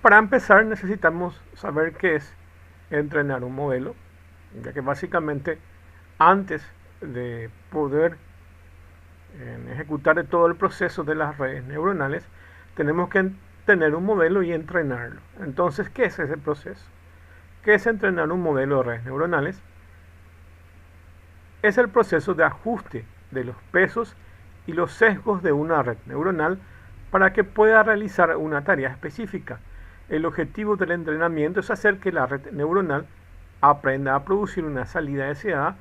para empezar necesitamos saber qué es entrenar un modelo, ya que básicamente antes de poder ejecutar todo el proceso de las redes neuronales, tenemos que tener un modelo y entrenarlo. Entonces, ¿qué es ese proceso? ¿Qué es entrenar un modelo de redes neuronales? Es el proceso de ajuste de los pesos y los sesgos de una red neuronal para que pueda realizar una tarea específica. El objetivo del entrenamiento es hacer que la red neuronal aprenda a producir una salida deseada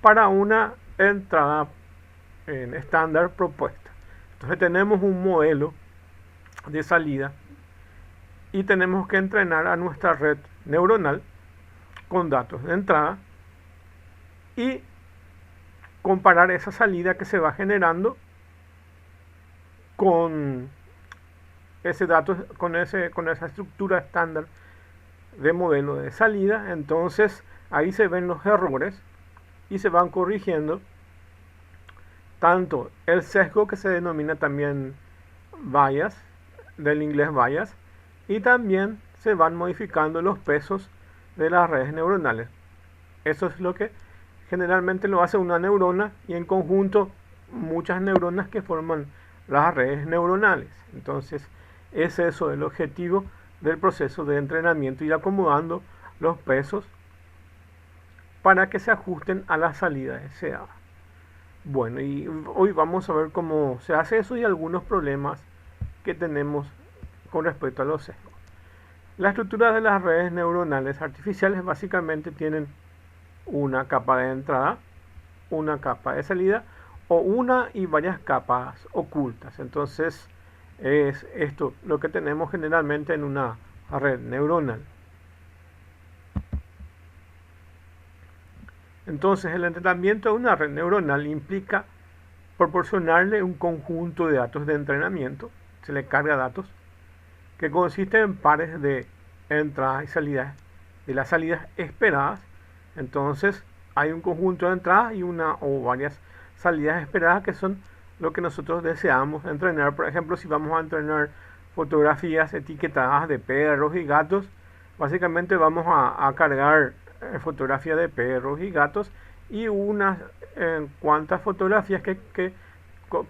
para una entrada en estándar propuesta. Entonces tenemos un modelo de salida y tenemos que entrenar a nuestra red neuronal con datos de entrada y comparar esa salida que se va generando con ese dato, con esa estructura estándar de modelo de salida. Entonces ahí se ven los errores y se van corrigiendo tanto el sesgo, que se denomina también bias, del inglés bias, y también se van modificando los pesos de las redes neuronales. Eso es lo que generalmente lo hace una neurona y en conjunto muchas neuronas que forman las redes neuronales. Entonces es eso el objetivo del proceso de entrenamiento, ir acomodando los pesos para que se ajusten a la salida deseada. Bueno, y hoy vamos a ver cómo se hace eso y algunos problemas que tenemos con respecto a los sesgos. La estructura de las redes neuronales artificiales básicamente tienen una capa de entrada, una capa de salida o una y varias capas ocultas. Entonces es esto lo que tenemos generalmente en una red neuronal. Entonces el entrenamiento de una red neuronal implica proporcionarle un conjunto de datos de entrenamiento, se le carga datos, que consiste en pares de entradas y salidas, de las salidas esperadas. Entonces hay un conjunto de entradas y una o varias salidas esperadas que son lo que nosotros deseamos entrenar. Por ejemplo, si vamos a entrenar fotografías etiquetadas de perros y gatos, básicamente vamos a cargar fotografías de perros y gatos y unas cuantas fotografías que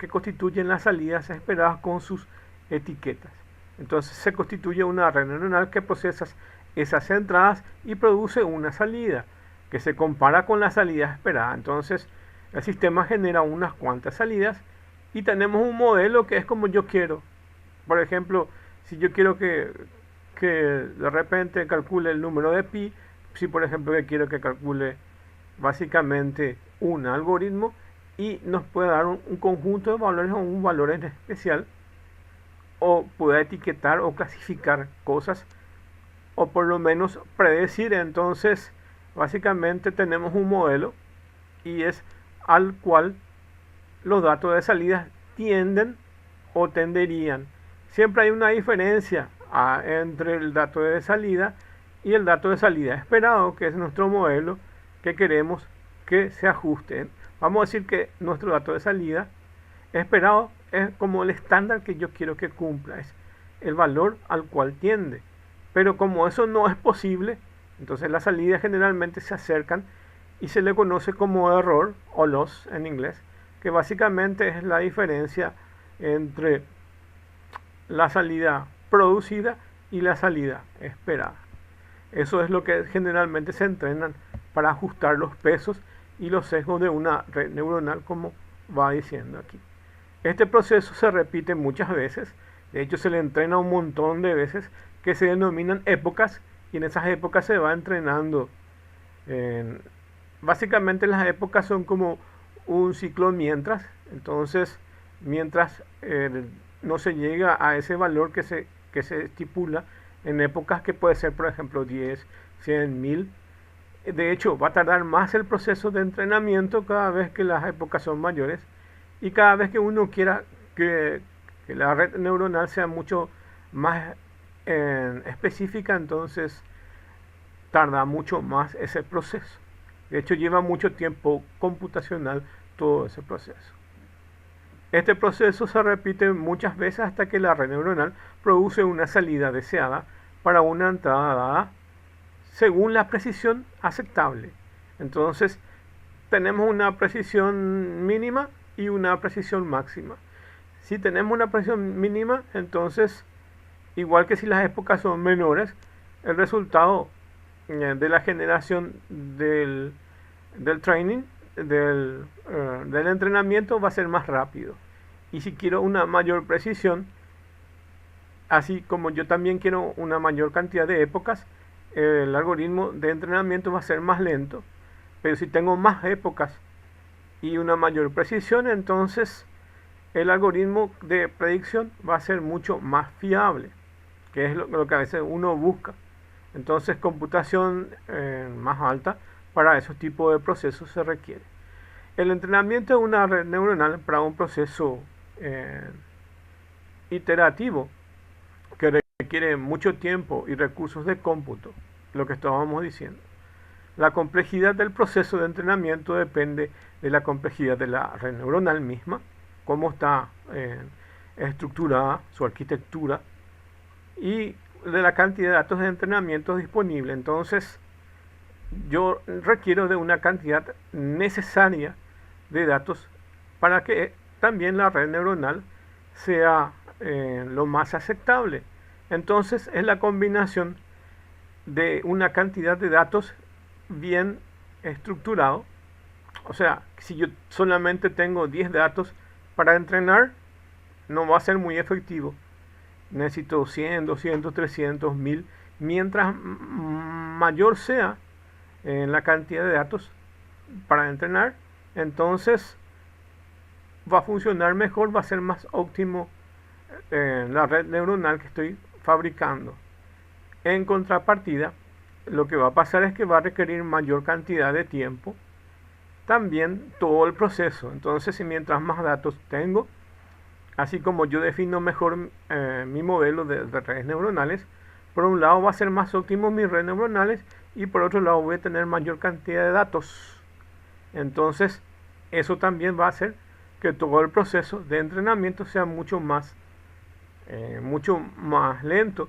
constituyen las salidas esperadas con sus etiquetas. Entonces se constituye una red neuronal que procesa esas entradas y produce una salida que se compara con la salida esperada. Entonces el sistema genera unas cuantas salidas y tenemos un modelo que es como yo quiero. Por ejemplo, si yo quiero que de repente calcule el número de pi, si por ejemplo que quiero que calcule básicamente un algoritmo y nos puede dar un conjunto de valores o un valor en especial, o pueda etiquetar o clasificar cosas o por lo menos predecir. Entonces básicamente tenemos un modelo y es al cual los datos de salida tienden o tenderían. Siempre hay una diferencia entre el dato de salida y el dato de salida esperado, que es nuestro modelo que queremos que se ajuste. Vamos a decir que nuestro dato de salida esperado es como el estándar que yo quiero que cumpla, es el valor al cual tiende. Pero como eso no es posible, entonces las salidas generalmente se acercan y se le conoce como error o loss en inglés, que básicamente es la diferencia entre la salida producida y la salida esperada. Eso es lo que generalmente se entrenan para ajustar los pesos y los sesgos de una red neuronal, como va diciendo aquí. Este proceso se repite muchas veces, de hecho se le entrena un montón de veces, que se denominan épocas, y en esas épocas se va entrenando. Básicamente las épocas son como un ciclo mientras, entonces mientras no se llega a ese valor que se estipula en épocas, que puede ser por ejemplo 10, 100, 1000. De hecho va a tardar más el proceso de entrenamiento cada vez que las épocas son mayores, y cada vez que uno quiera que la red neuronal sea mucho más específica, entonces tarda mucho más ese proceso. De hecho lleva mucho tiempo computacional todo ese proceso. Este proceso se repite muchas veces hasta que la red neuronal produce una salida deseada para una entrada dada según la precisión aceptable. Entonces, tenemos una precisión mínima y una precisión máxima. Si tenemos una precisión mínima, entonces, igual que si las épocas son menores, el resultado de la generación del training, del entrenamiento va a ser más rápido. Y si quiero una mayor precisión, así como yo también quiero una mayor cantidad de épocas, el algoritmo de entrenamiento va a ser más lento. Pero si tengo más épocas y una mayor precisión, entonces el algoritmo de predicción va a ser mucho más fiable, que es lo que a veces uno busca. Entonces, computación más alta para esos tipos de procesos se requiere. El entrenamiento de una red neuronal para un proceso iterativo que requiere mucho tiempo y recursos de cómputo, lo que estábamos diciendo. La complejidad del proceso de entrenamiento depende de la complejidad de la red neuronal misma, cómo está estructurada, su arquitectura, y de la cantidad de datos de entrenamiento disponible. Entonces, yo requiero de una cantidad necesaria de datos para que también la red neuronal sea lo más aceptable. Entonces, es la combinación de una cantidad de datos bien estructurado. O sea, si yo solamente tengo 10 datos para entrenar, no va a ser muy efectivo. Necesito 100, 200, 300, 1000. Mientras mayor sea la cantidad de datos para entrenar, entonces va a funcionar mejor, va a ser más óptimo la red neuronal que estoy fabricando. En contrapartida, lo que va a pasar es que va a requerir mayor cantidad de tiempo, también todo el proceso. Entonces, si mientras más datos tengo, así como yo defino mejor mi modelo de redes neuronales, por un lado va a ser más óptimo mis redes neuronales y por otro lado voy a tener mayor cantidad de datos. Entonces, eso también va a hacer que todo el proceso de entrenamiento sea mucho más lento,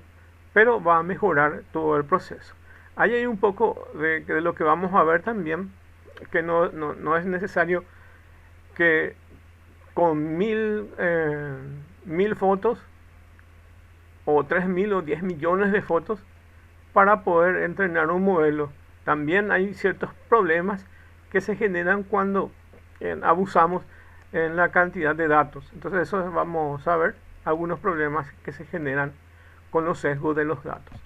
pero va a mejorar todo el proceso. Ahí hay un poco de lo que vamos a ver también, que no es necesario que con 1000 fotos o 3000 o 10 millones de fotos para poder entrenar un modelo. También hay ciertos problemas que se generan cuando abusamos en la cantidad de datos. Entonces eso vamos a ver algunos problemas que se generan con los sesgos de los datos.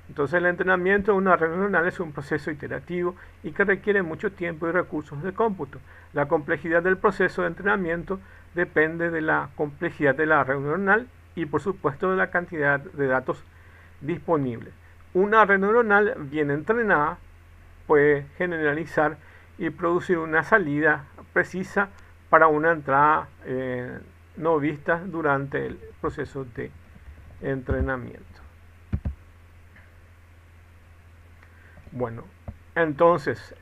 Entonces el entrenamiento de una red neuronal es un proceso iterativo y que requiere mucho tiempo y recursos de cómputo. La complejidad del proceso de entrenamiento depende de la complejidad de la red neuronal y por supuesto de la cantidad de datos disponibles. Una red neuronal bien entrenada puede generalizar y producir una salida precisa para una entrada no vista durante el proceso de entrenamiento. Bueno, entonces,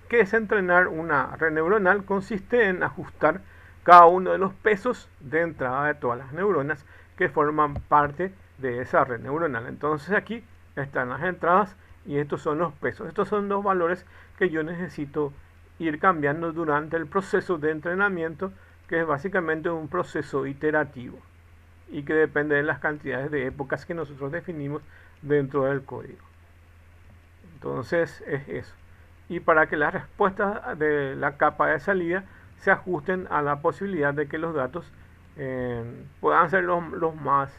¿qué es entrenar una red neuronal? Consiste en ajustar cada uno de los pesos de entrada de todas las neuronas que forman parte de esa red neuronal. Entonces aquí están las entradas y estos son los pesos. Estos son los valores que yo necesito ir cambiando durante el proceso de entrenamiento, que es básicamente un proceso iterativo y que depende de las cantidades de épocas que nosotros definimos dentro del código. Entonces es eso. Y para que las respuestas de la capa de salida se ajusten a la posibilidad de que los datos puedan ser los más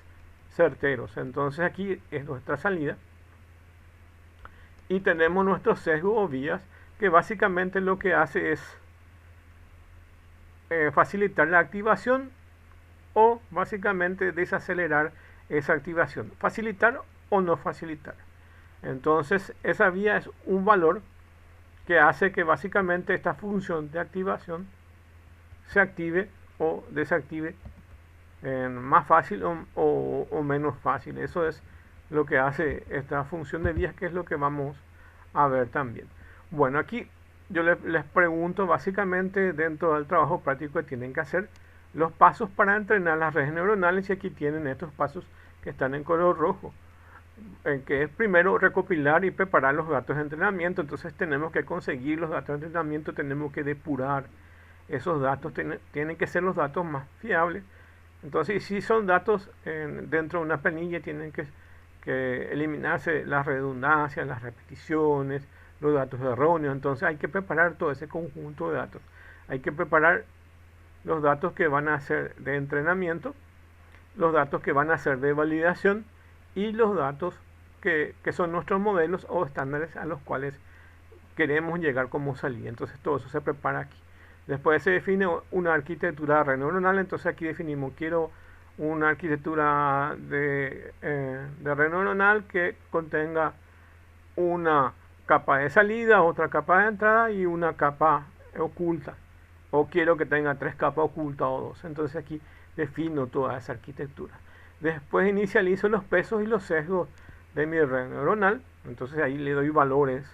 certeros. Entonces aquí es nuestra salida. Y tenemos nuestro sesgo o vías, que básicamente lo que hace es facilitar la activación o básicamente desacelerar esa activación. Facilitar o no facilitar. Entonces esa vía es un valor que hace que básicamente esta función de activación se active o desactive más fácil o menos fácil. Eso es lo que hace esta función de vías, que es lo que vamos a ver también. Bueno, aquí yo les pregunto básicamente dentro del trabajo práctico que tienen que hacer los pasos para entrenar las redes neuronales, y aquí tienen estos pasos que están en color rojo. que es primero recopilar y preparar los datos de entrenamiento. Entonces tenemos que conseguir los datos de entrenamiento, tenemos que depurar esos datos, tienen que ser los datos más fiables. Entonces, si son datos dentro de una planilla, tienen que eliminarse las redundancias, las repeticiones, los datos erróneos. Entonces hay que preparar todo ese conjunto de datos. Hay que preparar los datos que van a ser de entrenamiento, los datos que van a ser de validación y los datos que son nuestros modelos o estándares a los cuales queremos llegar como salida. Entonces todo eso se prepara aquí. Después se define una arquitectura de red neuronal. Entonces aquí definimos, quiero una arquitectura de red neuronal que contenga una capa de salida, otra capa de entrada y una capa oculta. O quiero que tenga 3 capas ocultas o 2. Entonces aquí defino toda esa arquitectura. Después inicializo los pesos y los sesgos de mi red neuronal. Entonces ahí le doy valores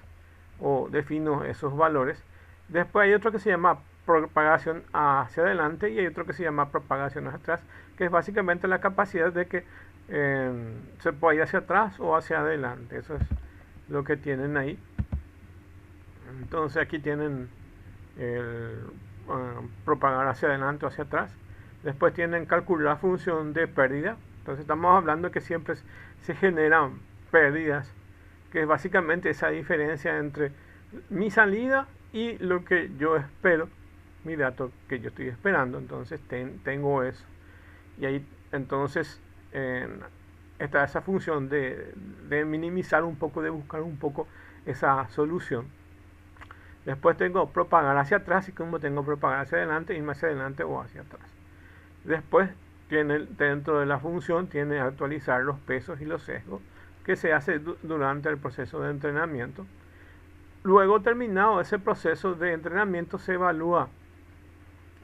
o defino esos valores. Después hay otro que se llama propagación hacia adelante y hay otro que se llama propagación hacia atrás, que es básicamente la capacidad de que se pueda ir hacia atrás o hacia adelante. Eso es lo que tienen ahí. Entonces aquí tienen el propagar hacia adelante o hacia atrás. Después tienen calcular función de pérdida. Entonces estamos hablando de que siempre se generan pérdidas, que es básicamente esa diferencia entre mi salida y lo que yo espero, mi dato que yo estoy esperando. Entonces tengo eso. Y ahí entonces está esa función de minimizar un poco, de buscar un poco esa solución. Después tengo propagar hacia atrás, y como tengo propagar hacia adelante, irme hacia adelante o hacia atrás. Después tiene dentro de la función tiene actualizar los pesos y los sesgos, que se hace durante el proceso de entrenamiento. Luego, terminado ese proceso de entrenamiento, se evalúa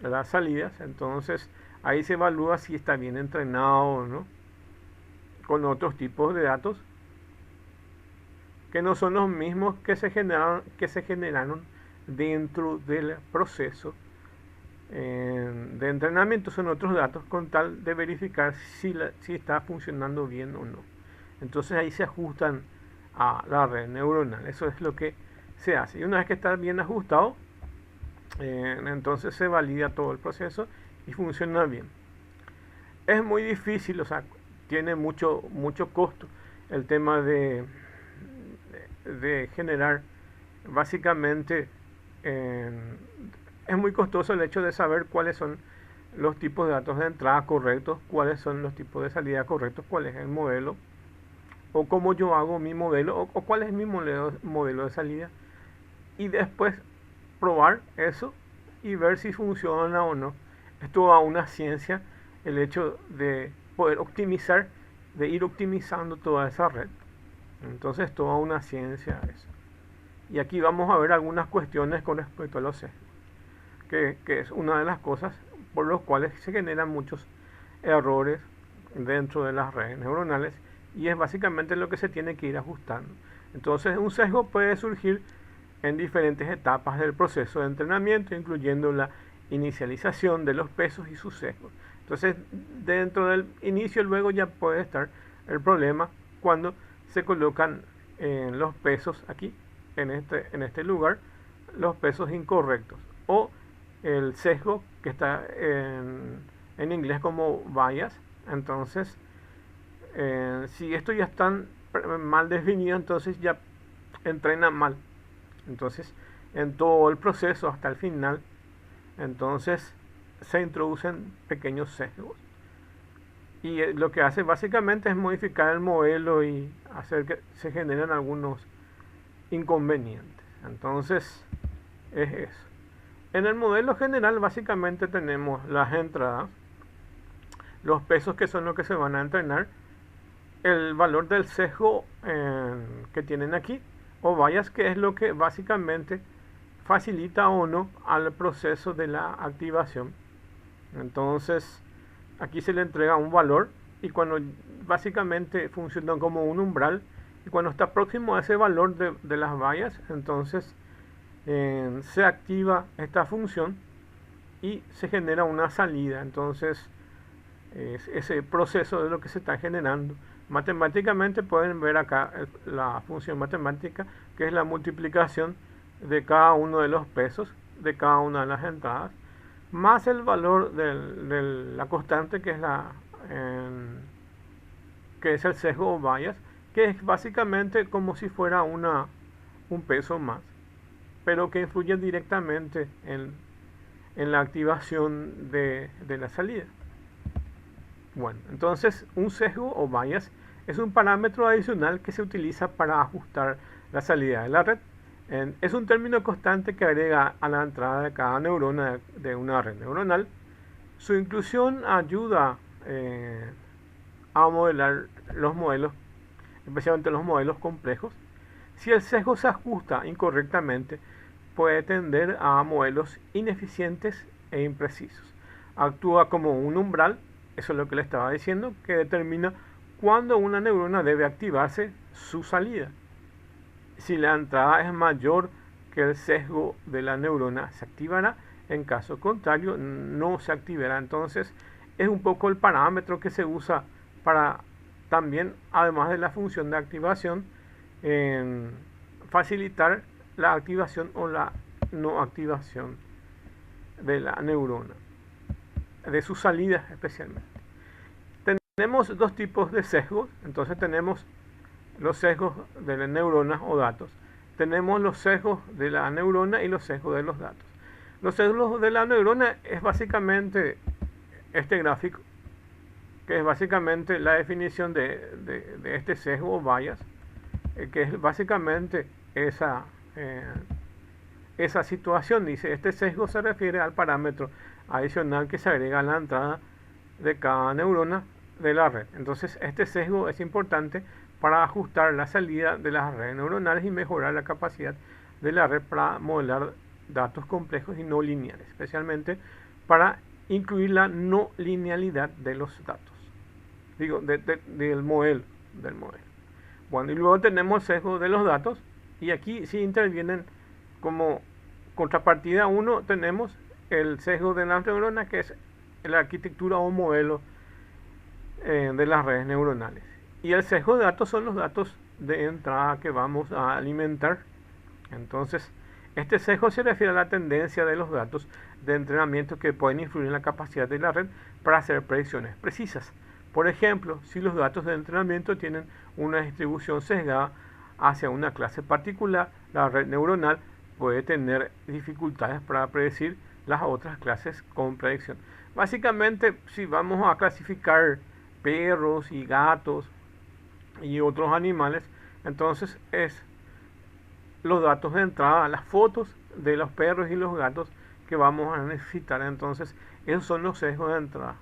las salidas. Entonces ahí se evalúa si está bien entrenado o no, con otros tipos de datos que no son los mismos que se generaron dentro del proceso de entrenamiento. Son otros datos con tal de verificar si está funcionando bien o no. Entonces ahí se ajustan a la red neuronal. Eso es lo que se hace. Y una vez que está bien ajustado, entonces se valida todo el proceso y funciona bien. Es muy difícil, o sea, tiene mucho costo el tema de generar. Básicamente es muy costoso el hecho de saber cuáles son los tipos de datos de entrada correctos, cuáles son los tipos de salida correctos, cuál es el modelo, o cómo yo hago mi modelo, o cuál es mi modelo de salida, y después probar eso y ver si funciona o no. Es toda una ciencia el hecho de poder optimizar, de ir optimizando toda esa red. Entonces toda una ciencia eso. Y aquí vamos a ver algunas cuestiones con respecto a los sesgos, que es una de las cosas por las cuales se generan muchos errores dentro de las redes neuronales, y es básicamente lo que se tiene que ir ajustando. Entonces un sesgo puede surgir en diferentes etapas del proceso de entrenamiento, incluyendo la inicialización de los pesos y sus sesgos. Entonces dentro del inicio luego ya puede estar el problema cuando se colocan los pesos aquí en este lugar, los pesos incorrectos, o el sesgo que está en inglés como bias. Entonces si esto ya está mal definido, entonces ya entrena mal. Entonces en todo el proceso hasta el final, entonces se introducen pequeños sesgos, y lo que hace básicamente es modificar el modelo y hacer que se generen algunos inconvenientes. Entonces es eso. En el modelo general básicamente tenemos las entradas, los pesos que son los que se van a entrenar, el valor del sesgo que tienen aquí, o bias, que es lo que básicamente facilita o no al proceso de la activación. Entonces aquí se le entrega un valor, y cuando básicamente funciona como un umbral, y cuando está próximo a ese valor de las vallas, entonces se activa esta función y se genera una salida. Entonces ese proceso es lo que se está generando Matemáticamente pueden ver acá la función matemática, que es la multiplicación de cada uno de los pesos de cada una de las entradas, más el valor de la constante, que es que es el sesgo o bias, que es básicamente como si fuera un peso más, pero que influye directamente en la activación de la salida. Bueno, entonces un sesgo o bias es un parámetro adicional que se utiliza para ajustar la salida de la red. Es un término constante que agrega a la entrada de cada neurona de una red neuronal. Su inclusión ayuda a modelar los modelos, especialmente los modelos complejos. Si el sesgo se ajusta incorrectamente, puede tender a modelos ineficientes e imprecisos. Actúa como un umbral, eso es lo que le estaba diciendo, que determina cuándo una neurona debe activarse su salida. Si la entrada es mayor que el sesgo de la neurona, se activará. En caso contrario, no se activará. Entonces, es un poco el parámetro que se usa para también, además de la función de activación, facilitar la activación o la no activación de la neurona, de su salida especialmente. Tenemos dos tipos de sesgos. Entonces tenemos los sesgos de las neuronas o datos. Tenemos los sesgos de la neurona y los sesgos de los datos. Los sesgos de la neurona es básicamente este gráfico, que es básicamente la definición de este sesgo o bias, que es básicamente esa situación. Dice, este sesgo se refiere al parámetro adicional que se agrega a la entrada de cada neurona de la red. Entonces, este sesgo es importante para ajustar la salida de las redes neuronales y mejorar la capacidad de la red para modelar datos complejos y no lineales, especialmente para incluir la no linealidad de los datos, digo, del modelo. Bueno, y luego tenemos el sesgo de los datos, y aquí sí intervienen como contrapartida 1, tenemos el sesgo de las neuronas, que es la arquitectura o modelo de las redes neuronales. Y el sesgo de datos son los datos de entrada que vamos a alimentar. Entonces, este sesgo se refiere a la tendencia de los datos de entrenamiento que pueden influir en la capacidad de la red para hacer predicciones precisas. Por ejemplo, si los datos de entrenamiento tienen una distribución sesgada hacia una clase particular, la red neuronal puede tener dificultades para predecir las otras clases con predicción. Básicamente, si vamos a clasificar perros y gatos y otros animales, entonces es los datos de entrada, las fotos de los perros y los gatos que vamos a necesitar. Entonces, esos son los sesgos de entrada.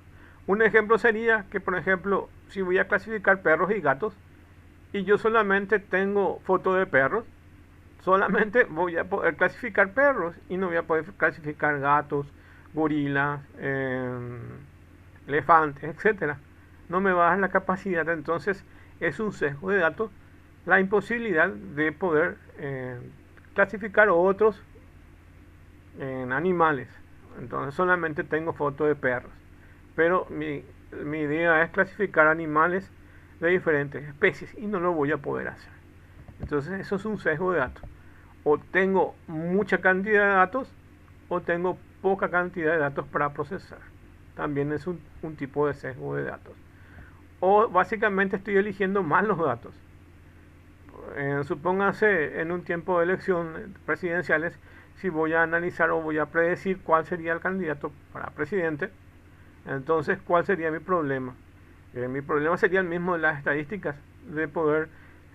Un ejemplo sería que, por ejemplo, si voy a clasificar perros y gatos y yo solamente tengo fotos de perros, solamente voy a poder clasificar perros y no voy a poder clasificar gatos, gorilas, elefantes, etcétera. No me va a dar la capacidad. Entonces es un sesgo de datos la imposibilidad de poder clasificar otros animales. Entonces solamente tengo fotos de perros, pero mi idea es clasificar animales de diferentes especies y no lo voy a poder hacer. Entonces eso es un sesgo de datos. O tengo mucha cantidad de datos o tengo poca cantidad de datos para procesar. También es un tipo de sesgo de datos. O básicamente estoy eligiendo mal los datos. Supóngase en un tiempo de elecciones presidenciales, si voy a analizar o voy a predecir cuál sería el candidato para presidente, entonces ¿cuál sería mi problema? Mi problema sería el mismo de las estadísticas, de poder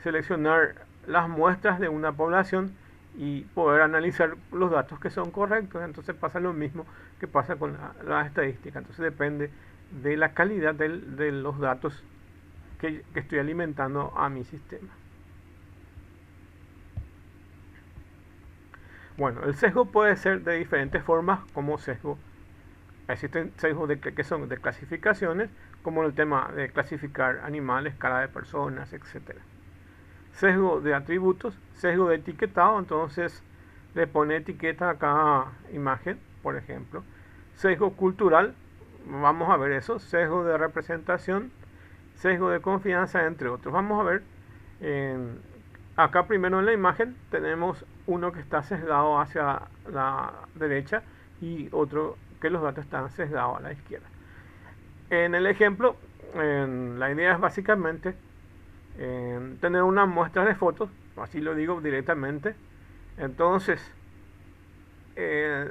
seleccionar las muestras de una población y poder analizar los datos que son correctos. Entonces pasa lo mismo que pasa con las estadísticas. Entonces depende de la calidad de los datos que estoy alimentando a mi sistema. Bueno, el sesgo puede ser de diferentes formas, como sesgo. Existen sesgos que son de clasificaciones, como el tema de clasificar animales, cara de personas, etc. Sesgo de atributos, sesgo de etiquetado, entonces le pone etiqueta a cada imagen, por ejemplo. Sesgo cultural, vamos a ver eso. Sesgo de representación, sesgo de confianza, entre otros. Vamos a ver, acá primero en la imagen tenemos uno que está sesgado hacia la derecha y otro que los datos están sesgados a la izquierda. En el ejemplo, la idea es básicamente tener una muestra de fotos, así lo digo directamente. Entonces,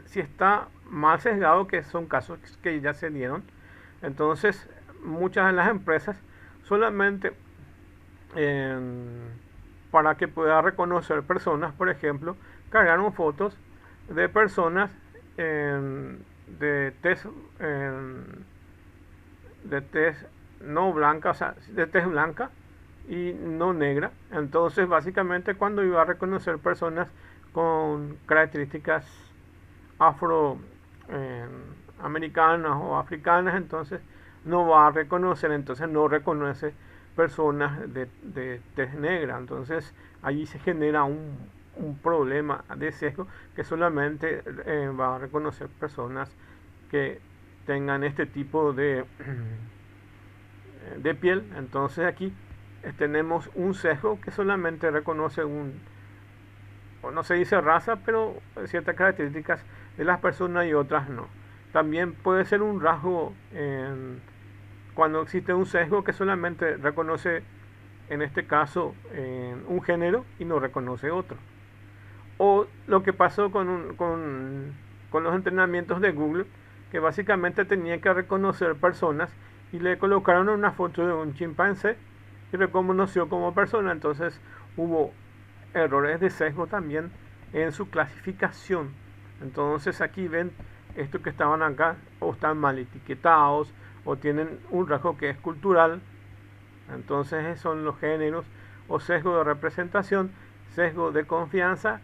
si está mal sesgado, que son casos que ya se dieron, entonces muchas de las empresas solamente para que pueda reconocer personas, por ejemplo, cargaron fotos de personas de tez no blanca, o sea, de tez blanca y no negra. Entonces básicamente cuando iba a reconocer personas con características afroamericanas o africanas, entonces no va a reconocer, entonces no reconoce personas de tez negra. Entonces allí se genera un problema de sesgo, que solamente va a reconocer personas que tengan este tipo de piel. Entonces aquí tenemos un sesgo que solamente reconoce no se dice raza, pero ciertas características de las personas y otras no. También puede ser un rasgo cuando existe un sesgo que solamente reconoce, en este caso, un género y no reconoce otro. O lo que pasó con los entrenamientos de Google, que básicamente tenía que reconocer personas y le colocaron una foto de un chimpancé y reconoció como persona. Entonces hubo errores de sesgo también en su clasificación. Entonces aquí ven estos que estaban acá o están mal etiquetados o tienen un rasgo que es cultural. Entonces son los géneros o sesgo de representación, sesgo de confianza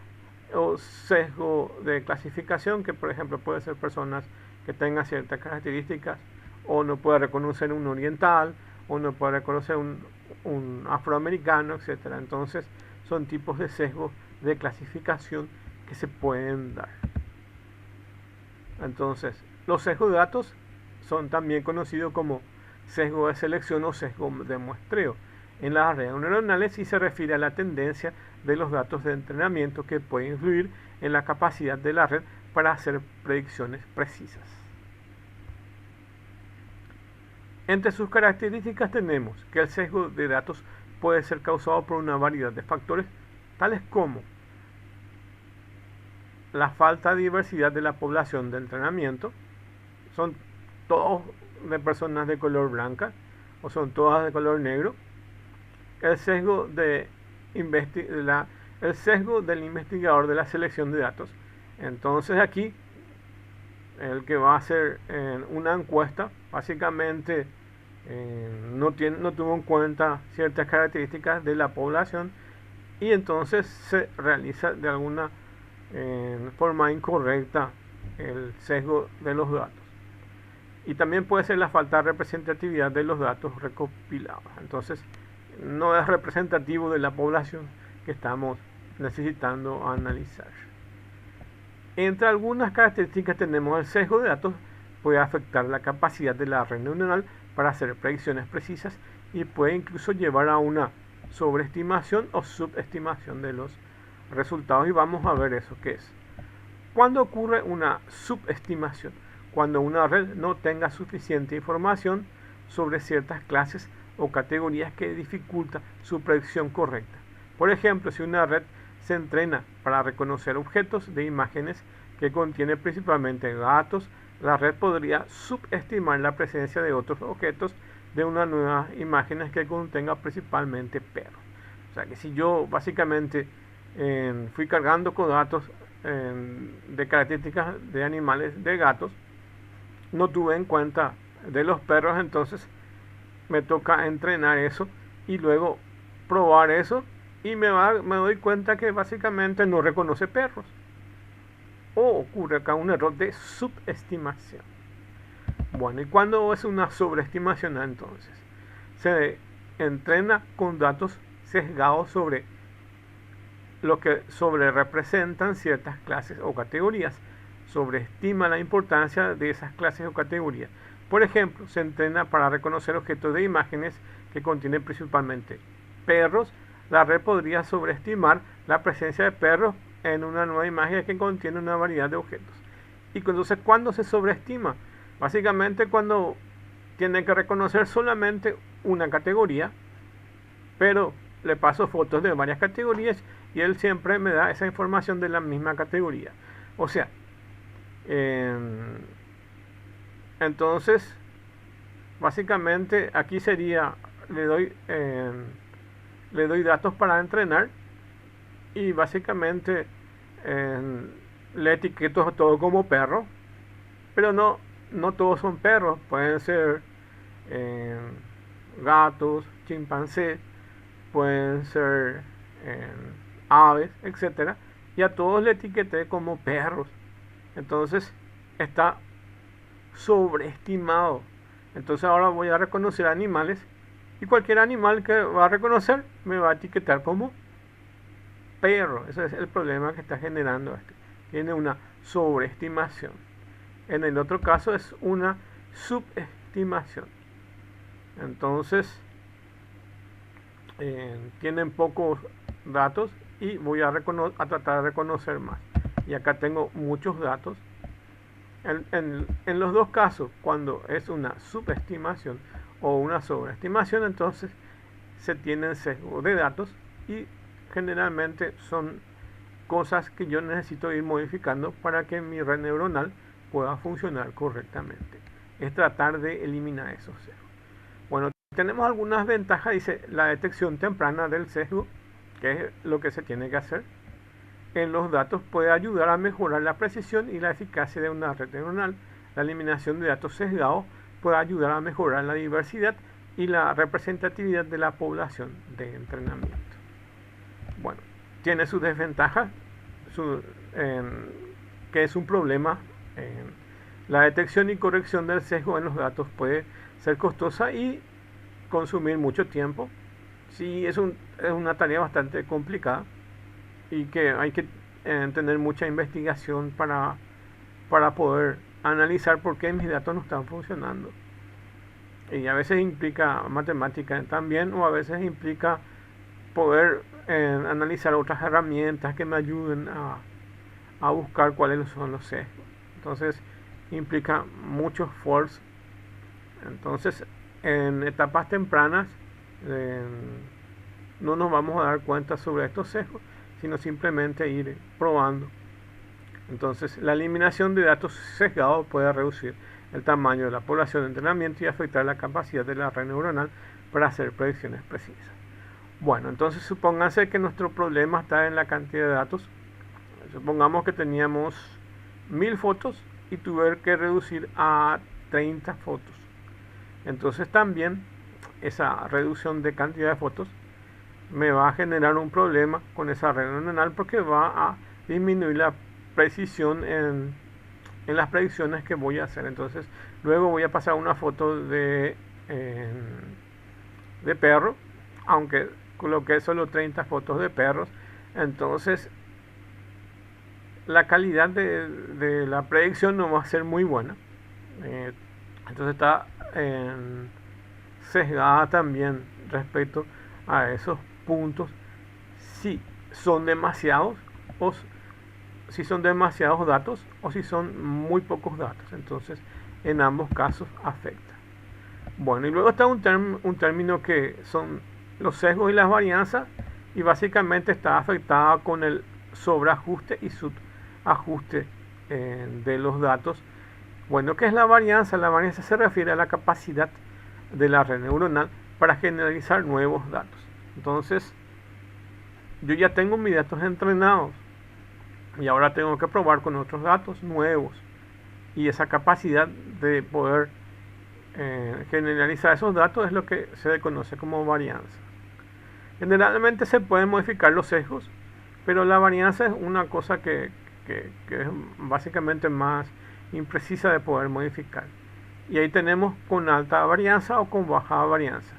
o sesgo de clasificación, que por ejemplo puede ser personas que tengan ciertas características o no puede reconocer un oriental o no puede reconocer un afroamericano, etcétera. Entonces son tipos de sesgo de clasificación que se pueden dar. Entonces los sesgos de datos son también conocidos como sesgo de selección o sesgo de muestreo en las redes neuronales, y se refiere a la tendencia de los datos de entrenamiento que puede influir en la capacidad de la red para hacer predicciones precisas. Entre sus características tenemos que el sesgo de datos puede ser causado por una variedad de factores, tales como la falta de diversidad de la población de entrenamiento, son todos de personas de color blanca o son todas de color negro, el sesgo del investigador de la selección de datos. Entonces aquí el que va a hacer una encuesta básicamente no tuvo en cuenta ciertas características de la población y entonces se realiza de alguna forma incorrecta el sesgo de los datos. Y también puede ser la falta de representatividad de los datos recopilados. Entonces no es representativo de la población que estamos necesitando analizar. Entre algunas características tenemos el sesgo de datos puede afectar la capacidad de la red neuronal para hacer predicciones precisas y puede incluso llevar a una sobreestimación o subestimación de los resultados, y vamos a ver eso qué es. ¿Cuándo ocurre una subestimación? Cuando una red no tenga suficiente información sobre ciertas clases o categorías que dificulta su predicción correcta. Por ejemplo, si una red se entrena para reconocer objetos de imágenes que contienen principalmente gatos, la red podría subestimar la presencia de otros objetos de una nueva imágenes que contenga principalmente perros. O sea que si yo básicamente fui cargando con datos de características de animales, de gatos, no tuve en cuenta de los perros, entonces me toca entrenar eso y luego probar eso y me doy cuenta que básicamente no reconoce perros. O ocurre acá un error de subestimación. Bueno, ¿y cuándo es una sobreestimación? Entonces se entrena con datos sesgados sobre lo que representan ciertas clases o categorías, sobreestima la importancia de esas clases o categorías. Por ejemplo, se entrena para reconocer objetos de imágenes que contienen principalmente perros. La red podría sobreestimar la presencia de perros en una nueva imagen que contiene una variedad de objetos. Y entonces, ¿cuándo se sobreestima? Básicamente cuando tiene que reconocer solamente una categoría, pero le paso fotos de varias categorías y él siempre me da esa información de la misma categoría. O sea, entonces, básicamente aquí sería, le doy datos para entrenar y básicamente le etiqueto todo como perro, pero no todos son perros, pueden ser gatos, chimpancés, pueden ser aves, etcétera, y a todos le etiqueté como perros. Entonces está sobreestimado. Entonces ahora voy a reconocer animales y cualquier animal que va a reconocer me va a etiquetar como perro. Ese es el problema que está generando este. Tiene una sobreestimación. En el otro caso es una subestimación. Entonces tienen pocos datos y voy a tratar de reconocer más. Y acá tengo muchos datos. En los dos casos, cuando es una subestimación o una sobreestimación, entonces se tienen sesgo de datos y generalmente son cosas que yo necesito ir modificando para que mi red neuronal pueda funcionar correctamente. Es tratar de eliminar esos sesgos. Bueno, tenemos algunas ventajas, dice la detección temprana del sesgo, que es lo que se tiene que hacer en los datos, puede ayudar a mejorar la precisión y la eficacia de una red neuronal. La eliminación de datos sesgados puede ayudar a mejorar la diversidad y la representatividad de la población de entrenamiento. Bueno, tiene sus desventajas, que es un problema. La detección y corrección del sesgo en los datos puede ser costosa y consumir mucho tiempo. Sí, es una tarea bastante complicada y que hay que tener mucha investigación para poder analizar por qué mis datos no están funcionando. Y a veces implica matemática también, o a veces implica poder analizar otras herramientas que me ayuden a buscar cuáles son los sesgos. Entonces implica mucho esfuerzo. Entonces en etapas tempranas no nos vamos a dar cuenta sobre estos sesgos, sino simplemente ir probando. Entonces la eliminación de datos sesgados puede reducir el tamaño de la población de entrenamiento y afectar la capacidad de la red neuronal para hacer predicciones precisas. Bueno, entonces supónganse que nuestro problema está en la cantidad de datos. Supongamos que teníamos 1000 fotos y tuve que reducir a 30 fotos. Entonces también esa reducción de cantidad de fotos me va a generar un problema con esa red neuronal, porque va a disminuir la precisión en las predicciones que voy a hacer. Entonces luego voy a pasar una foto de perro, aunque coloqué solo 30 fotos de perros. Entonces la calidad de la predicción no va a ser muy buena. Entonces está sesgada también respecto a esos puntos, si son demasiados o si son demasiados datos o si son muy pocos datos. Entonces en ambos casos afecta. Bueno, y luego está un término que son los sesgos y las varianzas, y básicamente está afectada con el sobreajuste y subajuste de los datos. Bueno, ¿qué es la varianza? La varianza se refiere a la capacidad de la red neuronal para generalizar nuevos datos. Entonces, yo ya tengo mis datos entrenados y ahora tengo que probar con otros datos nuevos, y esa capacidad de poder generalizar esos datos es lo que se conoce como varianza. Generalmente se pueden modificar los sesgos, pero la varianza es una cosa que es básicamente más imprecisa de poder modificar. Y ahí tenemos con alta varianza o con baja varianza.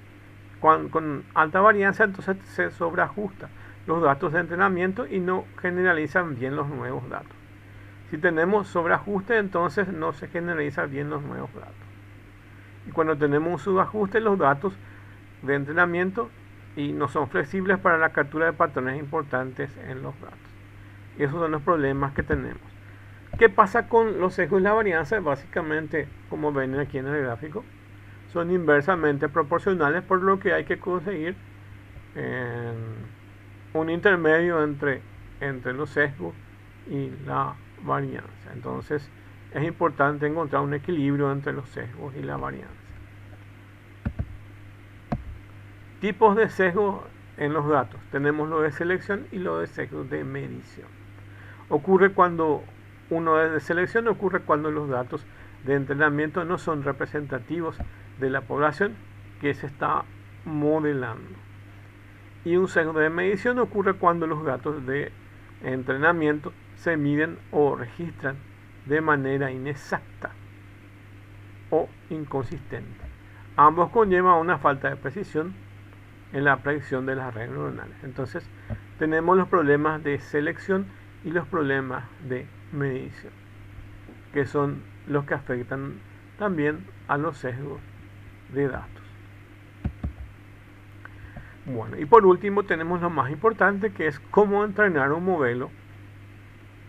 Con alta varianza entonces se sobreajusta los datos de entrenamiento y no generalizan bien los nuevos datos. Si tenemos sobreajuste, entonces no se generalizan bien los nuevos datos. Y cuando tenemos un subajuste, los datos de entrenamiento y no son flexibles para la captura de patrones importantes en los datos. Esos son los problemas que tenemos. ¿Qué pasa con los sesgos y la varianza? Básicamente, como ven aquí en el gráfico, son inversamente proporcionales, por lo que hay que conseguir un intermedio entre los sesgos y la varianza. Entonces, es importante encontrar un equilibrio entre los sesgos y la varianza. Tipos de sesgos en los datos. Tenemos lo de selección y lo de sesgos de medición. Ocurre cuando uno es de selección, ocurre cuando los datos de entrenamiento no son representativos de la población que se está modelando. Y un sesgo de medición ocurre cuando los datos de entrenamiento se miden o registran de manera inexacta o inconsistente. Ambos conllevan una falta de precisión en la predicción de las redes neuronales. Entonces, tenemos los problemas de selección y los problemas de medición, que son los que afectan también a los sesgos de datos. Bueno, y por último tenemos lo más importante, que es cómo entrenar un modelo.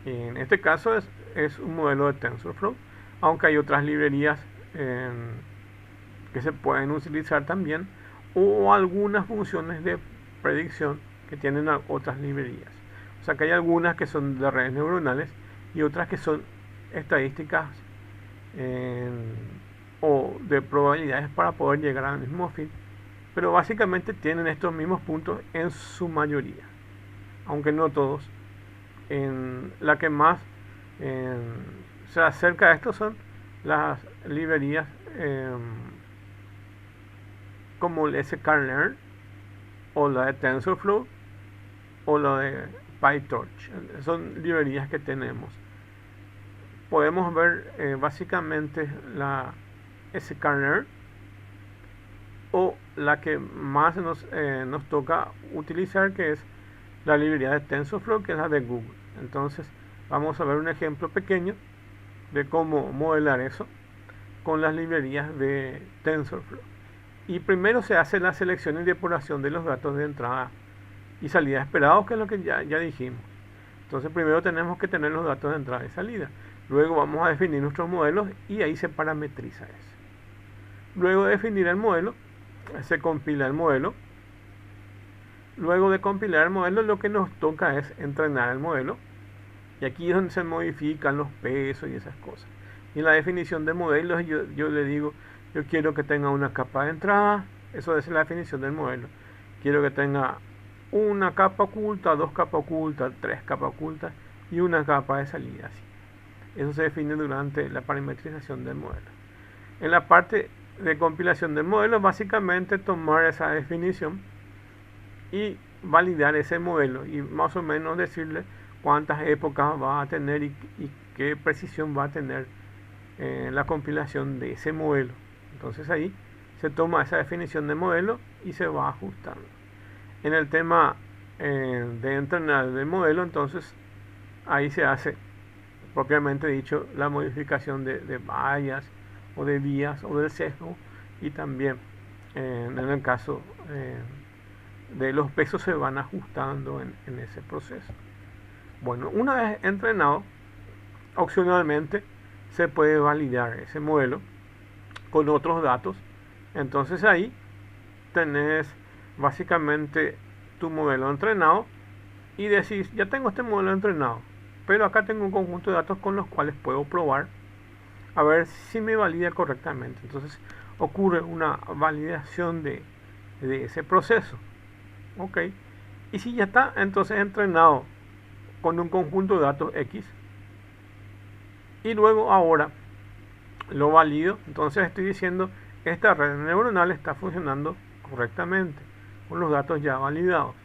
En este caso es un modelo de TensorFlow, aunque hay otras librerías que se pueden utilizar también, o algunas funciones de predicción que tienen otras librerías. O sea que hay algunas que son de redes neuronales y otras que son estadísticas o de probabilidades para poder llegar al mismo fin, pero básicamente tienen estos mismos puntos en su mayoría, aunque no todos. La que más se acerca a esto son las librerías como el sklearn o la de TensorFlow o la de PyTorch. Son librerías que tenemos. Podemos ver básicamente la sklearn o la que más nos toca utilizar, que es la librería de TensorFlow, que es la de Google. Entonces vamos a ver un ejemplo pequeño de cómo modelar eso con las librerías de TensorFlow. Y primero se hace la selección y depuración de los datos de entrada y salida esperados, que es lo que ya dijimos. Entonces primero tenemos que tener los datos de entrada y salida. Luego vamos a definir nuestros modelos y ahí se parametriza eso. Luego de definir el modelo, se compila el modelo. Luego de compilar el modelo, lo que nos toca es entrenar el modelo. Y aquí es donde se modifican los pesos y esas cosas. Y en la definición de modelos yo le digo, yo quiero que tenga una capa de entrada. Eso es la definición del modelo. Quiero que tenga una capa oculta, dos capas ocultas, tres capas ocultas y una capa de salida. Así. Eso se define durante la parametrización del modelo. En la parte de compilación del modelo, básicamente tomar esa definición y validar ese modelo y más o menos decirle cuántas épocas va a tener y qué precisión va a tener la compilación de ese modelo. Entonces ahí se toma esa definición de modelo y se va ajustando. En el tema de entrenar del modelo, entonces ahí se hace propiamente dicho la modificación de vallas o de vías o del sesgo, y también en el caso de los pesos se van ajustando en ese proceso. Bueno, una vez entrenado, opcionalmente se puede validar ese modelo con otros datos. Entonces ahí tenés básicamente tu modelo entrenado y decís, ya tengo este modelo entrenado, pero acá tengo un conjunto de datos con los cuales puedo probar a ver si me valida correctamente. Entonces ocurre una validación de ese proceso. Ok, y si ya está entonces entrenado con un conjunto de datos X y luego ahora lo valido, entonces estoy diciendo esta red neuronal está funcionando correctamente con los datos ya validados.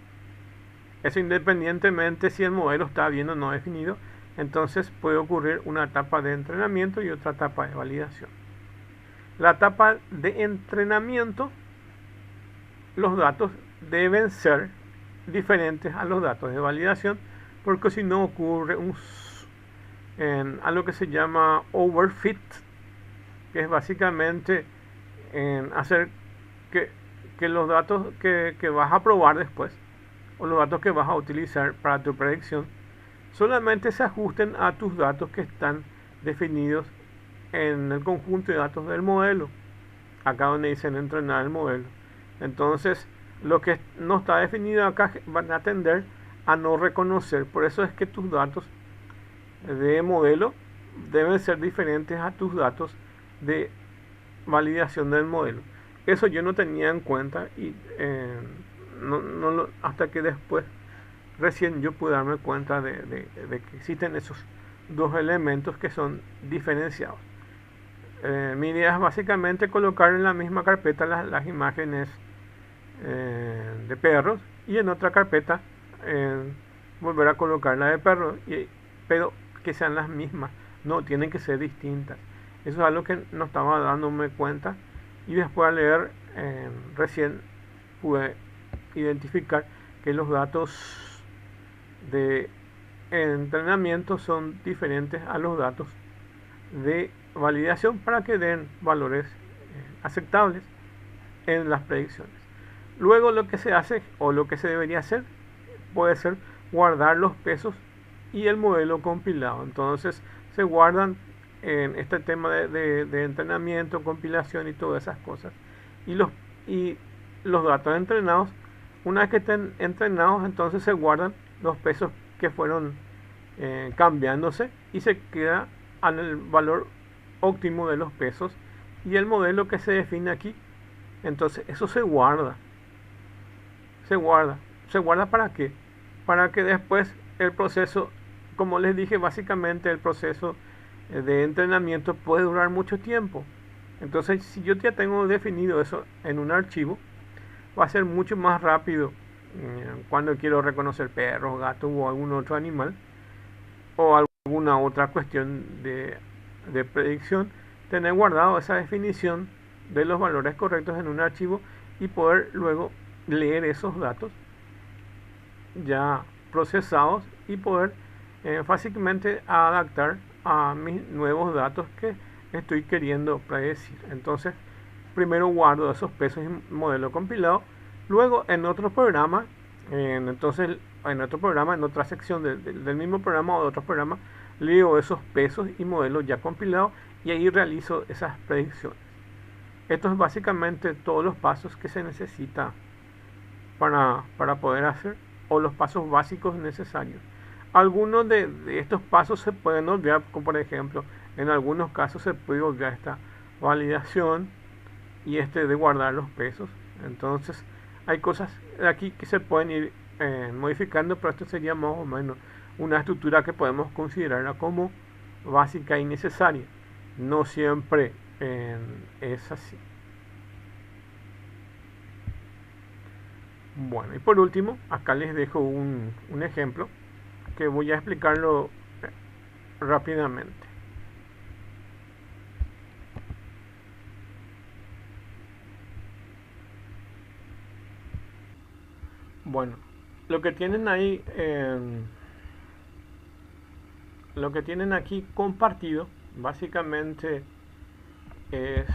Eso independientemente si el modelo está bien o no definido. Entonces puede ocurrir una etapa de entrenamiento y otra etapa de validación. La etapa de entrenamiento, los datos deben ser diferentes a los datos de validación, porque si no ocurre algo que se llama overfit, que es básicamente en hacer que, que los datos que vas a probar después, o los datos que vas a utilizar para tu predicción, solamente se ajusten a tus datos que están definidos en el conjunto de datos del modelo, acá donde dicen entrenar el modelo. Entonces, lo que no está definido acá van a tender a no reconocer. Por eso es que tus datos de modelo deben ser diferentes a tus datos de validación del modelo. Eso yo no tenía en cuenta y hasta que después recién yo pude darme cuenta de que existen esos dos elementos que son diferenciados. Mi idea es básicamente colocar en la misma carpeta las imágenes de perros y en otra carpeta volver a colocar la de perros, pero que sean las mismas, no tienen que ser distintas. Eso es algo que no estaba dándome cuenta y después al leer recién pude identificar que los datos de entrenamiento son diferentes a los datos de validación para que den valores aceptables en las predicciones. Luego lo que se hace o lo que se debería hacer puede ser guardar los pesos y el modelo compilado. Entonces se guardan en este tema de entrenamiento, compilación y todas esas cosas. Y los datos entrenados, una vez que estén entrenados, entonces se guardan los pesos que fueron cambiándose y se queda en el valor óptimo de los pesos y el modelo que se define aquí. Entonces eso se guarda. ¿Se guarda para qué? Para que después el proceso, como les dije, básicamente el proceso de entrenamiento puede durar mucho tiempo. Entonces, si yo ya tengo definido eso en un archivo, va a ser mucho más rápido cuando quiero reconocer perros, gatos o algún otro animal o alguna otra cuestión de predicción, tener guardado esa definición de los valores correctos en un archivo y poder luego leer esos datos ya procesados y poder fácilmente adaptar a mis nuevos datos que estoy queriendo predecir. Entonces, primero guardo esos pesos y modelo compilado, luego en otro programa, en otra sección del mismo programa o de otro programa, leo esos pesos y modelos ya compilados y ahí realizo esas predicciones. Esto es básicamente todos los pasos que se necesita para poder hacer, o los pasos básicos necesarios. Algunos de estos pasos se pueden olvidar, como por ejemplo, en algunos casos se puede olvidar esta validación y de guardar los pesos. Entonces, hay cosas aquí que se pueden ir modificando, pero esto sería más o menos una estructura que podemos considerarla como básica y necesaria. No siempre es así. Bueno, y por último, acá les dejo un ejemplo que voy a explicarlo rápidamente. Bueno, lo que tienen ahí, lo que tienen aquí compartido, básicamente es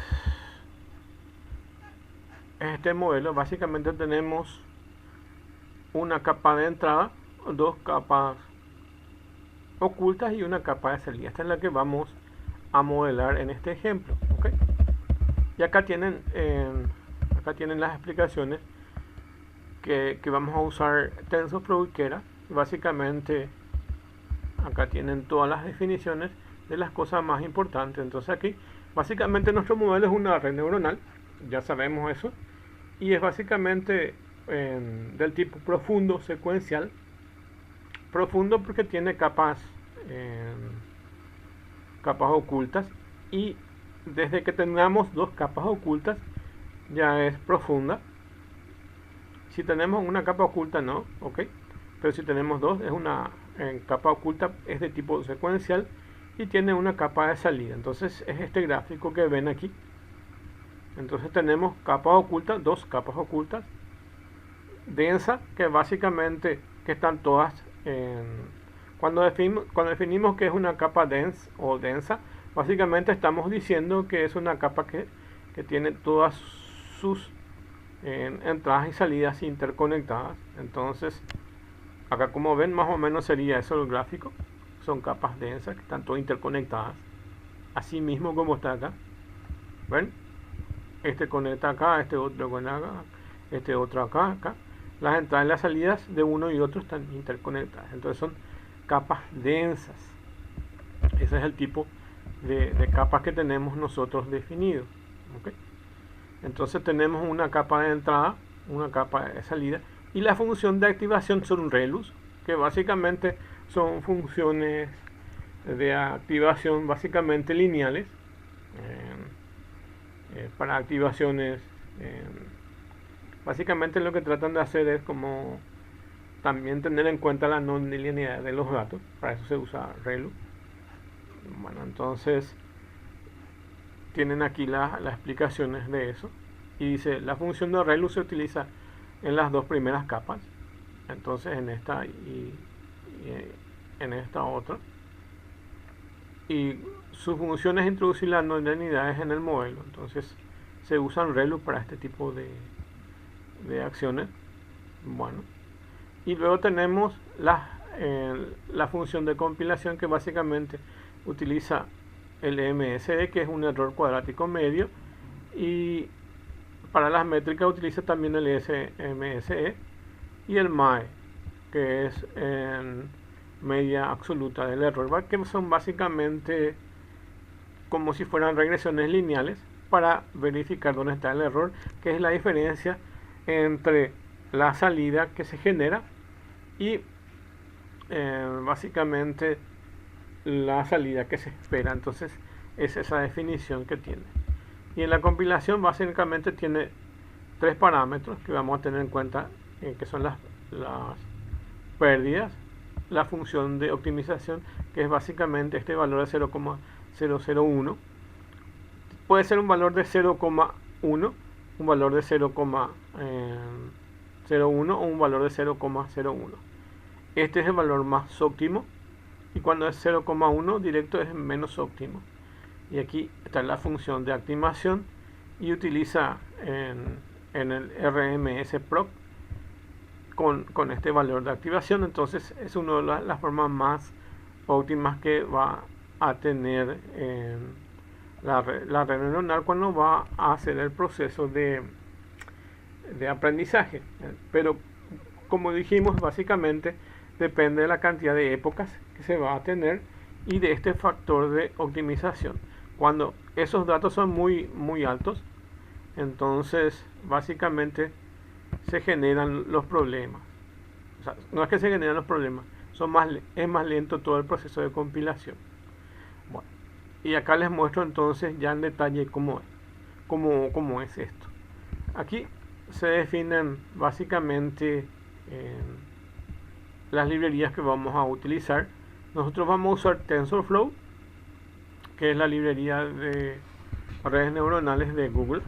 este modelo. Básicamente tenemos una capa de entrada, dos capas ocultas y una capa de salida. Esta es la que vamos a modelar en este ejemplo, ¿okay? Y acá tienen las explicaciones que vamos a usar TensorFlow y Keras. Básicamente acá tienen todas las definiciones de las cosas más importantes. Entonces aquí básicamente nuestro modelo es una red neuronal, ya sabemos eso, y es básicamente del tipo profundo secuencial. Profundo porque tiene capas ocultas, y desde que tengamos dos capas ocultas ya es profunda. Si tenemos una capa oculta no, ok, pero si tenemos dos es una capa oculta, es de tipo secuencial y tiene una capa de salida. Entonces es este gráfico que ven aquí. Entonces tenemos capas ocultas, dos capas ocultas, densa, que básicamente que están todas cuando definimos que es una capa densa, básicamente estamos diciendo que es una capa que que tiene todas sus entradas y salidas interconectadas. Entonces acá, como ven, más o menos sería eso el gráfico. Son capas densas que están todas interconectadas, así mismo como está acá. ¿Ven? Este conecta acá, este otro conecta acá, este otro acá. Las entradas y las salidas de uno y otro están interconectadas. Entonces son capas densas. Ese es el tipo de capas que tenemos nosotros definido. ¿Okay? Entonces tenemos una capa de entrada, una capa de salida, y la función de activación son relus, que básicamente son funciones de activación básicamente lineales. Para activaciones, básicamente lo que tratan de hacer es como también tener en cuenta la no linealidad de los datos. Para eso se usa ReLU. Bueno, entonces tienen aquí las explicaciones de eso. Y dice, la función de ReLU se utiliza en las dos primeras capas. Entonces en esta y en esta otra. Y su función es introducir las no linealidades en el modelo. Entonces se usan ReLU para este tipo de acciones. Bueno, y luego tenemos la función de compilación, que básicamente utiliza el MSE, que es un error cuadrático medio, y para las métricas utiliza también el MSE y el MAE, que es media absoluta del error, que son básicamente como si fueran regresiones lineales para verificar dónde está el error, que es la diferencia entre la salida que se genera y básicamente la salida que se espera. Entonces es esa definición que tiene. Y en la compilación básicamente tiene tres parámetros que vamos a tener en cuenta, que son las pérdidas, la función de optimización, que es básicamente este valor de 0,001. Puede ser un valor de 0,1, un valor de 0,01 o un valor de 0,01. Este es el valor más óptimo, y cuando es 0,1 directo es menos óptimo. Y aquí está la función de activación, y utiliza en el RMS proc con este valor de activación. Entonces es una de las formas más óptimas que va a tener la red neuronal cuando va a hacer el proceso de aprendizaje. Pero como dijimos, básicamente depende de la cantidad de épocas que se va a tener y de este factor de optimización. Cuando esos datos son muy altos, entonces básicamente se generan los problemas. O sea, no es que se generan los problemas, es más lento todo el proceso de compilación. Bueno, y acá les muestro entonces ya en detalle cómo es esto. Aquí se definen básicamente las librerías que vamos a utilizar. Nosotros vamos a usar TensorFlow, que es la librería de redes neuronales de Google,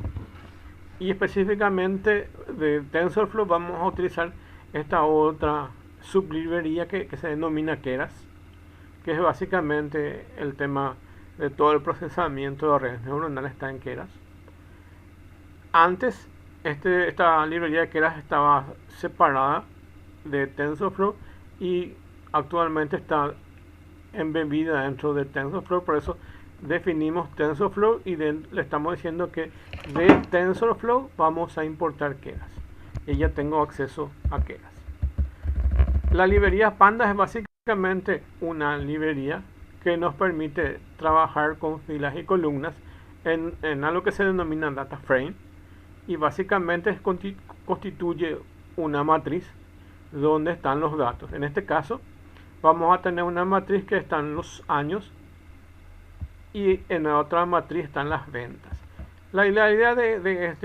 y específicamente de TensorFlow vamos a utilizar esta otra sublibrería que se denomina Keras, que es básicamente el tema de todo el procesamiento de redes neuronales está en Keras. Antes esta librería de Keras estaba separada de TensorFlow y actualmente está embebida dentro de TensorFlow. Por eso definimos TensorFlow y le estamos diciendo que de TensorFlow vamos a importar Keras, y ya tengo acceso a Keras. La librería Pandas es básicamente una librería que nos permite trabajar con filas y columnas en algo que se denomina data frame, y básicamente constituye una matriz donde están los datos. En este caso vamos a tener una matriz que están los años, y en la otra matriz están las ventas. La idea de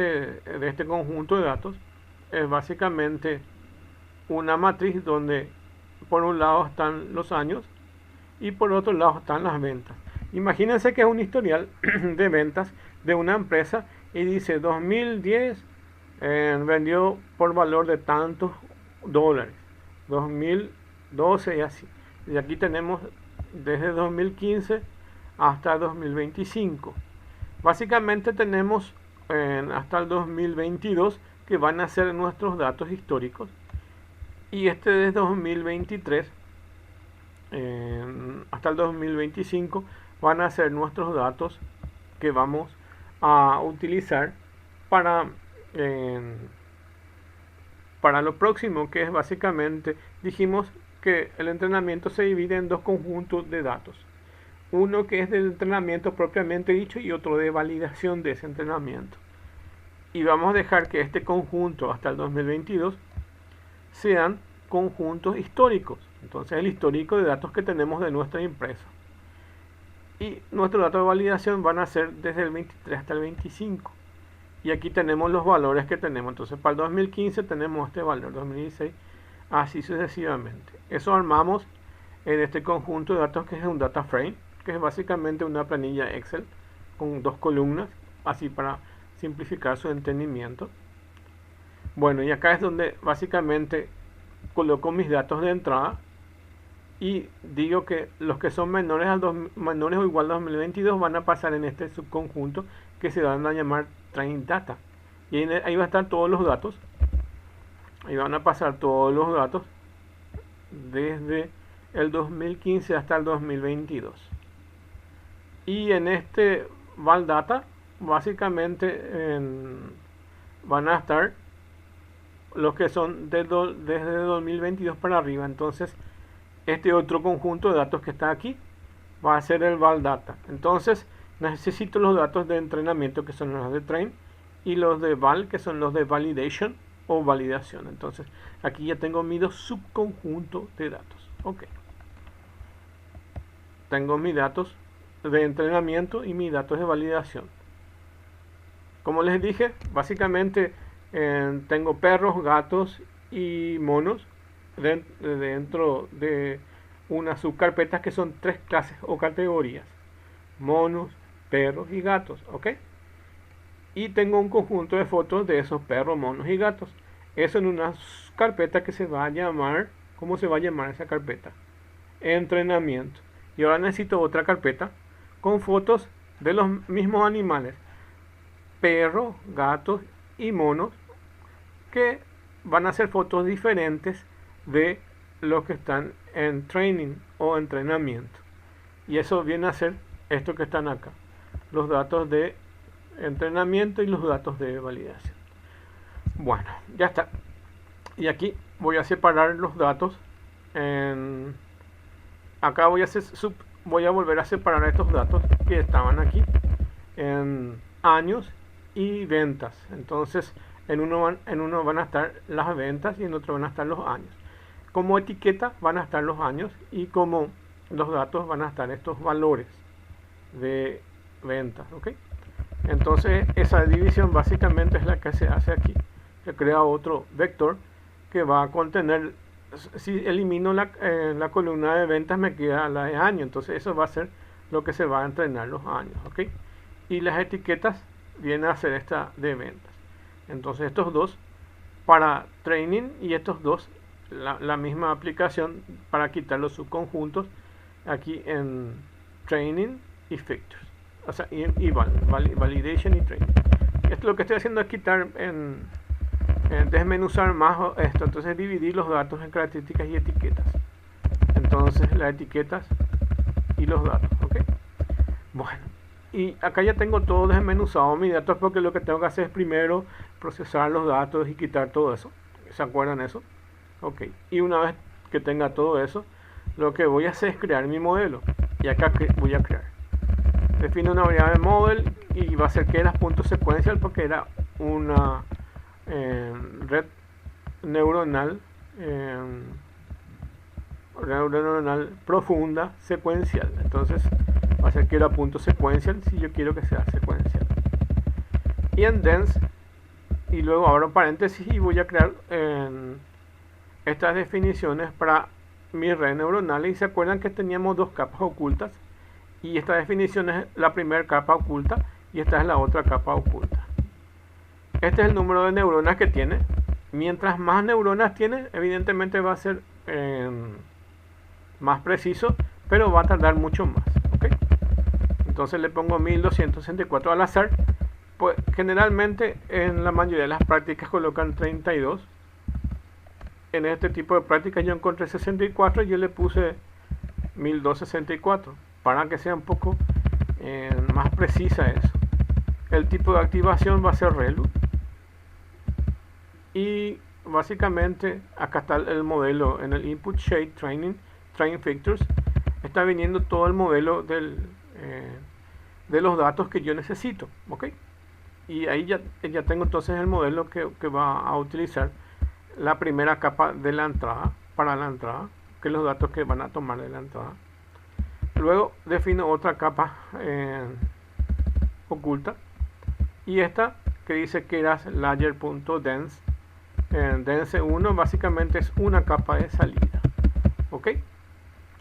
este conjunto de datos es básicamente una matriz donde por un lado están los años y por otro lado están las ventas. Imagínense que es un historial de ventas de una empresa y dice 2010 vendió por valor de tantos dólares, 2012 y así. Y aquí tenemos desde 2015 hasta 2025. Básicamente tenemos hasta el 2022, que van a ser nuestros datos históricos, y este de 2023 hasta el 2025 van a ser nuestros datos que vamos a utilizar para lo próximo, que es básicamente, dijimos que el entrenamiento se divide en dos conjuntos de datos. Uno que es del entrenamiento propiamente dicho y otro de validación de ese entrenamiento. Y vamos a dejar que este conjunto hasta el 2022 sean conjuntos históricos. Entonces el histórico de datos que tenemos de nuestra empresa. Y nuestros datos de validación van a ser desde el 23 hasta el 25. Y aquí tenemos los valores que tenemos. Entonces para el 2015 tenemos este valor, 2016, así sucesivamente. Eso armamos en este conjunto de datos que es un data frame, que es básicamente una planilla Excel con dos columnas, así para simplificar su entendimiento. Bueno, y acá es donde básicamente coloco mis datos de entrada y digo que los que son menores o igual a 2022 van a pasar en este subconjunto que se van a llamar train data. Y ahí va a estar todos los datos. Ahí van a pasar todos los datos desde el 2015 hasta el 2022. Y en este val data básicamente van a estar los que son desde 2022 para arriba. Entonces este otro conjunto de datos que está aquí va a ser el val data. Entonces necesito los datos de entrenamiento, que son los de train, y los de val, que son los de validation o validación. Entonces aquí ya tengo mis dos subconjuntos de datos. Ok, tengo mis datos de entrenamiento y mis datos de validación. Como les dije, básicamente tengo perros, gatos y monos dentro de una subcarpeta que son tres clases o categorías: monos, perros y gatos. ¿Ok? Y tengo un conjunto de fotos de esos perros, monos y gatos. Eso en una carpeta que se va a llamar, ¿cómo se va a llamar esa carpeta? Entrenamiento. Y ahora necesito otra carpeta con fotos de los mismos animales, perros, gatos y monos, que van a ser fotos diferentes de los que están en training o entrenamiento. Y eso viene a ser esto que están acá, los datos de entrenamiento y los datos de validación. Bueno, ya está. Y aquí voy a separar los datos acá voy a volver a separar estos datos que estaban aquí en años y ventas. Entonces en uno van a estar las ventas y en otro van a estar los años. Como etiqueta van a estar los años, y como los datos van a estar estos valores de ventas. ¿Ok? Entonces esa división básicamente es la que se hace aquí. Se crea otro vector que va a contener, si elimino la columna de ventas me queda la de año, entonces eso va a ser lo que se va a entrenar, los años. ¿Ok? Y las etiquetas vienen a ser esta de ventas. Entonces estos dos para training y estos dos la misma aplicación para quitar los subconjuntos aquí en training y features, o sea, y validation y training. Esto lo que estoy haciendo es quitar desmenuzar más esto, entonces dividir los datos en características y etiquetas. Entonces las etiquetas y los datos. ¿Ok? Bueno, y acá ya tengo todo desmenuzado mis datos, porque lo que tengo que hacer es primero procesar los datos y quitar todo eso. ¿Se acuerdan eso? Ok, y una vez que tenga todo eso, lo que voy a hacer es crear mi modelo. Y acá voy a crear. Defino una variable model y va a ser que era punto secuencial, porque era una red neuronal profunda secuencial. Entonces va a ser que era punto secuencial si yo quiero que sea secuencial. Y en dense, y luego abro paréntesis y voy a crear estas definiciones para mis redes neuronales. Y se acuerdan que teníamos dos capas ocultas, y esta definición es la primera capa oculta y esta es la otra capa oculta. Este es el número de neuronas que tiene. Mientras más neuronas tiene, evidentemente va a ser más preciso, pero va a tardar mucho más. ¿Ok? Entonces le pongo 1264 al azar, Pues generalmente en la mayoría de las prácticas colocan 32. En este tipo de prácticas yo encontré 64 y yo le puse 1264 para que sea un poco más precisa eso. El tipo de activación va a ser ReLU. Y básicamente acá está el modelo en el Input Shade Train Factors. Está viniendo todo el modelo de los datos que yo necesito. ¿Ok? Y ahí ya tengo entonces el modelo que va a utilizar la primera capa de la entrada, para la entrada, que es los datos que van a tomar de la entrada. Luego defino otra capa oculta, y esta que dice que era layer.dense. Dense 1 básicamente es una capa de salida. Ok,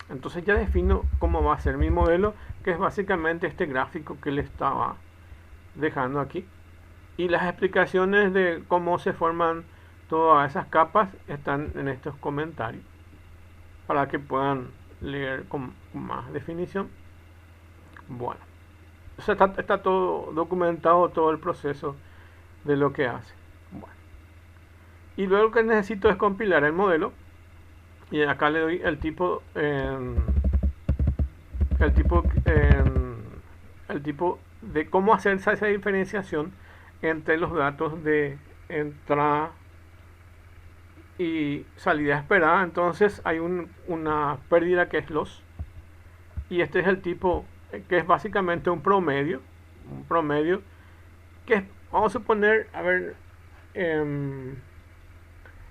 entonces ya defino cómo va a ser mi modelo, que es básicamente este gráfico que le estaba dejando aquí, y las explicaciones de cómo se forman todas esas capas están en estos comentarios para que puedan leer con más definición. Bueno, o sea, está todo documentado, todo el proceso de lo que hace. Bueno, y luego lo que necesito es compilar el modelo, y acá le doy el tipo de cómo hacer esa diferenciación entre los datos de entrada y salida esperada. Entonces hay una pérdida que es loss, y este es el tipo que es básicamente un promedio que es, vamos a suponer, a ver, en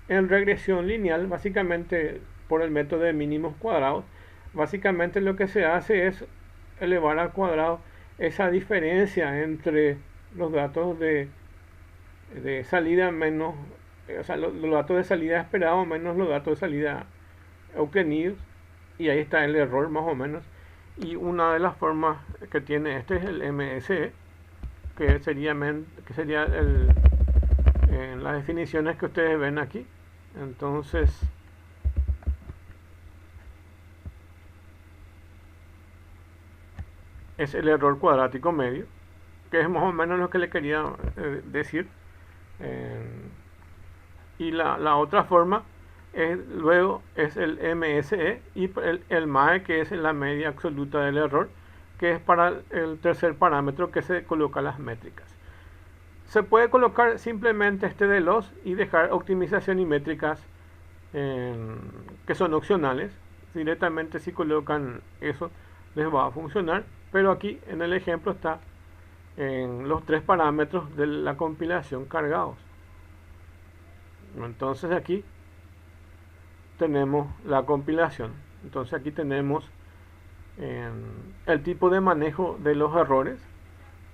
regresión lineal, básicamente por el método de mínimos cuadrados, básicamente lo que se hace es elevar al cuadrado esa diferencia entre los datos de salida menos, o sea, los datos de salida esperados menos los datos de salida obtenidos, y ahí está el error más o menos. Y una de las formas que tiene este es el MSE, que sería las definiciones que ustedes ven aquí. Entonces es el error cuadrático medio, que es más o menos lo que le quería decir. Y la otra forma luego es el MSE, y el MAE, que es la media absoluta del error, que es para el tercer parámetro que se coloca las métricas. Se puede colocar simplemente este de loss y dejar optimización y métricas que son opcionales. Directamente si colocan eso les va a funcionar, pero aquí en el ejemplo está en los tres parámetros de la compilación cargados. Entonces aquí tenemos la compilación. Entonces aquí tenemos el tipo de manejo de los errores,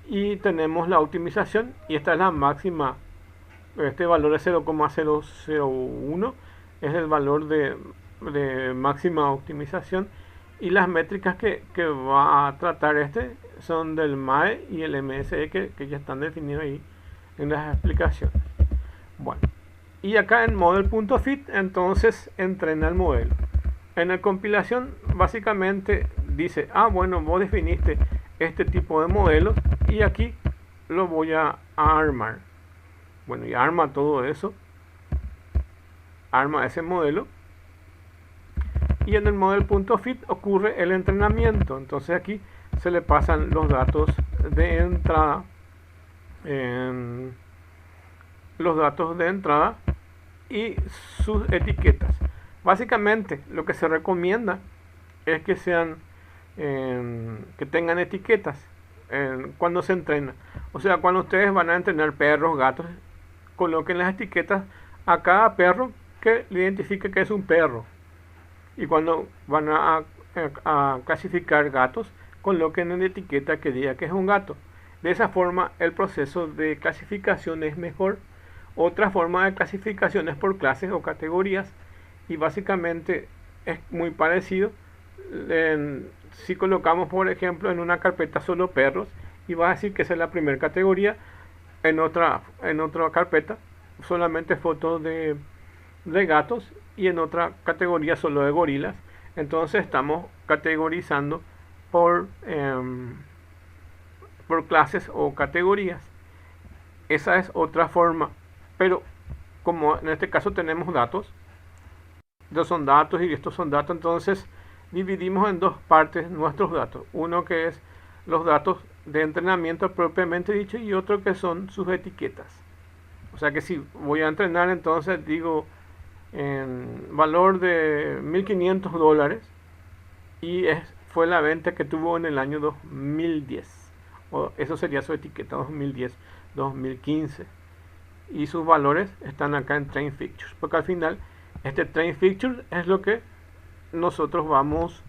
y tenemos la optimización, y esta es la máxima. Este valor es 0,001, es el valor de máxima optimización, y las métricas que va a tratar son del MAE y el MSE, que ya están definidos ahí en las explicaciones. Bueno, y acá en model.fit entonces entrena el modelo. En la compilación básicamente dice, bueno, vos definiste este tipo de modelo y aquí lo voy a armar. Bueno, y arma todo eso, arma ese modelo, y en el model.fit ocurre el entrenamiento. Entonces aquí se le pasan los datos de entrada, y sus etiquetas. Básicamente lo que se recomienda es que sean que tengan etiquetas cuando se entrena. O sea, cuando ustedes van a entrenar perros, gatos, coloquen las etiquetas a cada perro que le identifique que es un perro. Y cuando van a clasificar gatos, coloquen en la etiqueta que diga que es un gato. De esa forma el proceso de clasificación es mejor. Otra forma de clasificación es por clases o categorías, y básicamente es muy parecido. Si colocamos, por ejemplo, en una carpeta solo perros, y va a decir que esa es la primera categoría. En otra carpeta solamente fotos de gatos, y en otra categoría solo de gorilas. Entonces estamos categorizando por clases o categorías. Esa es otra forma, pero como en este caso tenemos datos, estos son datos y estos son datos, entonces dividimos en dos partes nuestros datos. Uno que es los datos de entrenamiento propiamente dicho y otro que son sus etiquetas. O sea que si voy a entrenar, entonces digo en valor de $1.500 y fue la venta que tuvo en el año 2010. O eso sería su etiqueta 2010, 2015. Y sus valores están acá en Train Fixtures, porque al final este Train Fixtures es lo que nosotros vamos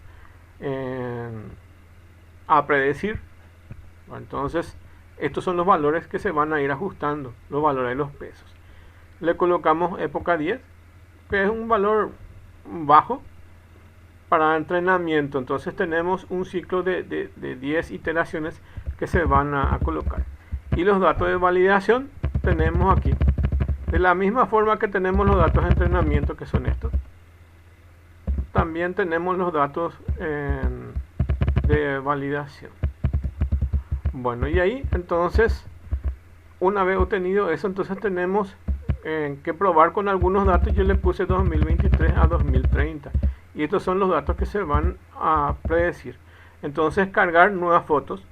a predecir. Entonces estos son los valores que se van a ir ajustando, los valores de los pesos. Le colocamos época 10, que es un valor bajo para entrenamiento. Entonces tenemos un ciclo de 10 iteraciones que se van a colocar. Y los datos de validación tenemos aquí. De la misma forma que tenemos los datos de entrenamiento, que son estos, también tenemos los datos de validación. Bueno, y ahí entonces, una vez obtenido eso, entonces tenemos que probar con algunos datos. Yo le puse 2023 a 2030 y estos son los datos que se van a predecir. Entonces cargar nuevas fotos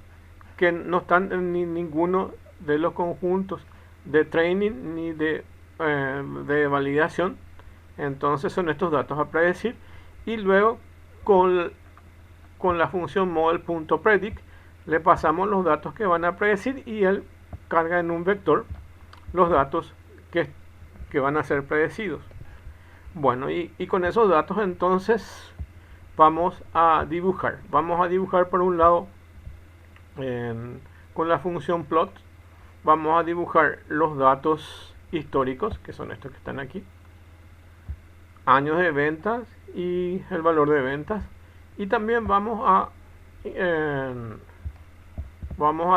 que no están en ninguno de los conjuntos de training ni de validación. Entonces son estos datos a predecir y luego con la función model.predict le pasamos los datos que van a predecir y él carga en un vector los datos que van a ser predecidos. Bueno, y con esos datos entonces vamos a dibujar. Vamos a dibujar por un lado con la función plot. Vamos a dibujar los datos históricos, que son estos que están aquí. Años de ventas y el valor de ventas. Y también vamos a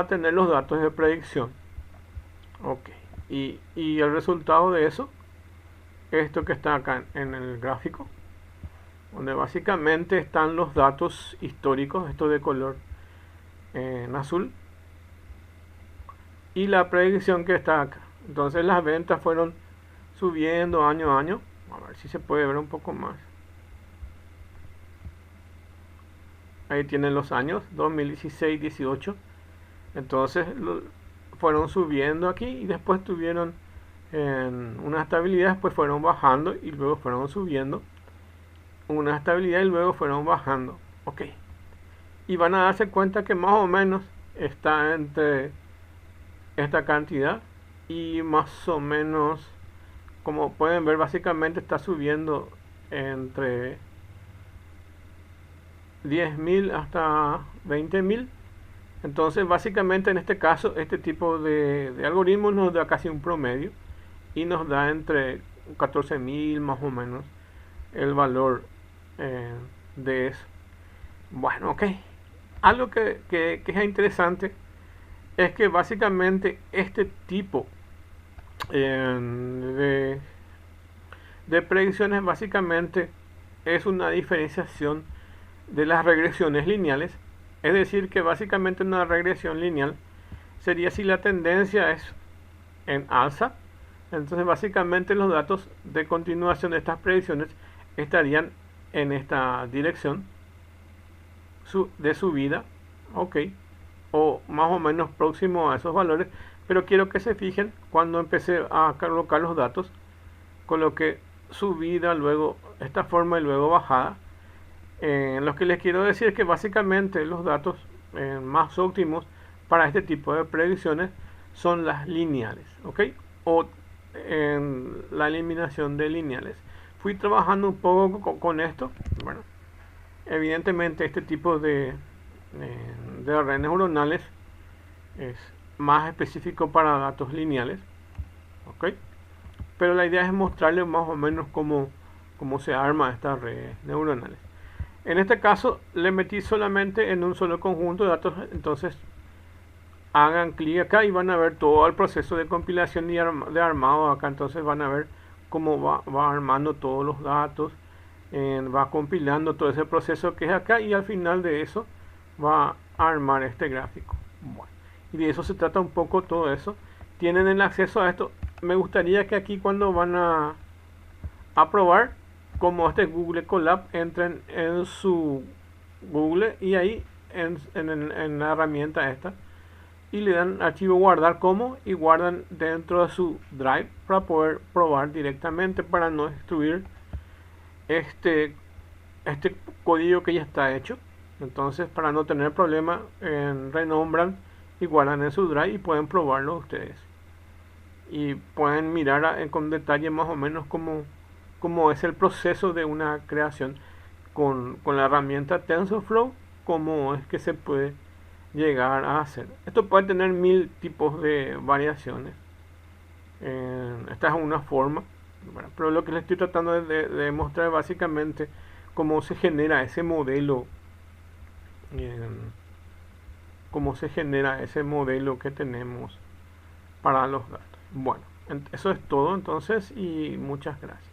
tener los datos de predicción. Ok. Y el resultado de eso, esto que está acá en el gráfico, donde básicamente están los datos históricos, esto de color en azul, y la predicción que está acá. Entonces las ventas fueron subiendo año a año. A ver si se puede ver un poco más. Ahí tienen los años 2016, 18. Entonces fueron subiendo aquí y después tuvieron una estabilidad, después fueron bajando y luego fueron subiendo. Una estabilidad y luego fueron bajando. Ok. Y van a darse cuenta que más o menos está entre esta cantidad y más o menos, como pueden ver, básicamente está subiendo entre 10.000 hasta 20.000. Entonces básicamente en este caso este tipo de algoritmos nos da casi un promedio y nos da entre 14.000 más o menos el valor de eso. Bueno, ok. Algo que es interesante es que básicamente este tipo de predicciones básicamente es una diferenciación de las regresiones lineales. Es decir, que básicamente una regresión lineal sería si la tendencia es en alza, entonces básicamente los datos de continuación de estas predicciones estarían en esta dirección de subida, ok, o más o menos próximo a esos valores. Pero quiero que se fijen, cuando empecé a colocar los datos, coloqué subida, luego esta forma y luego bajada. Lo que les quiero decir es que básicamente los datos más óptimos para este tipo de predicciones son las lineales, ¿ok? O la eliminación de lineales. Fui trabajando un poco con esto. Bueno, evidentemente este tipo de redes neuronales es más específico para datos lineales, ¿ok? Pero la idea es mostrarles más o menos cómo se arma estas redes neuronales. En este caso le metí solamente en un solo conjunto de datos, entonces hagan clic acá y van a ver todo el proceso de compilación y de armado acá. Entonces van a ver cómo va armando todos los datos, va compilando todo ese proceso que es acá y al final de eso va a armar este gráfico. Bueno, y de eso se trata un poco todo eso, tienen el acceso a esto. Me gustaría que aquí cuando van a probar, como este Google Colab, entren en su Google y ahí en la herramienta esta y le dan archivo guardar como y guardan dentro de su Drive para poder probar directamente, para no destruir este código que ya está hecho. Entonces, para no tener problema, renombran y guardan en su Drive y pueden probarlo ustedes. Y pueden mirar con detalle más o menos cómo es el proceso de una creación con la herramienta TensorFlow, cómo es que se puede llegar a hacer. Esto puede tener 1000 tipos de variaciones. Esta es una forma, bueno, pero lo que les estoy tratando de mostrar es básicamente cómo se genera ese modelo, cómo se genera ese modelo que tenemos para los datos. Bueno, eso es todo entonces y muchas gracias.